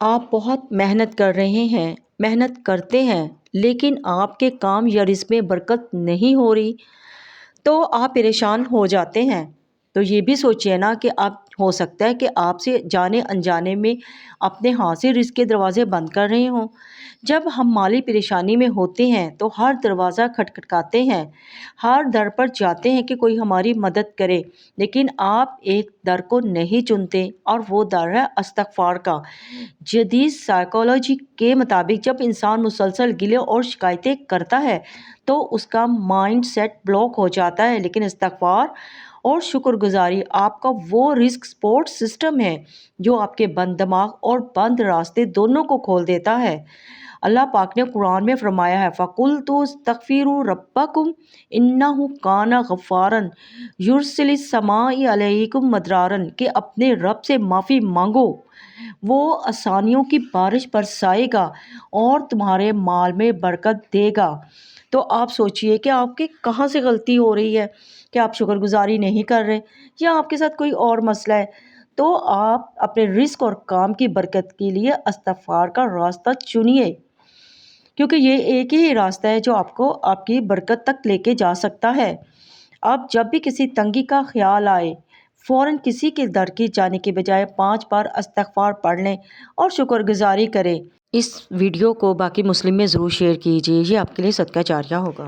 آپ بہت محنت کر رہے ہیں، محنت کرتے ہیں، لیکن آپ کے کام یا رزق میں برکت نہیں ہو رہی تو آپ پریشان ہو جاتے ہیں۔ تو یہ بھی سوچئے نا کہ اب ہو سکتا ہے کہ آپ سے جانے انجانے میں اپنے ہاتھ سے رزق کے دروازے بند کر رہے ہوں۔ جب ہم مالی پریشانی میں ہوتے ہیں تو ہر دروازہ کھٹکھٹاتے ہیں، ہر در پر جاتے ہیں کہ کوئی ہماری مدد کرے، لیکن آپ ایک در کو نہیں چنتے اور وہ در ہے استغفار کا۔ جدید سائیکالوجی کے مطابق جب انسان مسلسل گلے اور شکایتیں کرتا ہے تو اس کا مائنڈ سیٹ بلاک ہو جاتا ہے، لیکن استغفار اور شکر گزاری آپ کا وہ رزق سپورٹ سسٹم ہے جو آپ کے بند دماغ اور بند راستے دونوں کو کھول دیتا ہے۔ اللہ پاک نے قرآن میں فرمایا ہے فَقُلْتُ اسْتَغْفِرُوا رَبَّكُمْ إِنَّهُ كَانَ غَفَّارًا يُرْسِلِ السَّمَاءَ عَلَيْكُمْ مِدْرَارًا کہ اپنے رب سے معافی مانگو، وہ آسانیوں کی بارش برسائے گا اور تمہارے مال میں برکت دے گا۔ تو آپ سوچئے کہ آپ کی کہاں سے غلطی ہو رہی ہے کہ آپ شکر گزاری نہیں کر رہے یا آپ کے ساتھ کوئی اور مسئلہ ہے، تو آپ اپنے رزق اور کام کی برکت کے لیے استغفار کا راستہ چنیے، کیونکہ یہ ایک ہی راستہ ہے جو آپ کو آپ کی برکت تک لے کے جا سکتا ہے۔ اب جب بھی کسی تنگی کا خیال آئے فوراً کسی کے در کی جانے کے بجائے 5 بار استغفار پڑھ لیں اور شکر گزاری کریں۔ اس ویڈیو کو باقی مسلم میں ضرور شیئر کیجیے، یہ آپ کے لیے صدقہ جاریہ ہوگا۔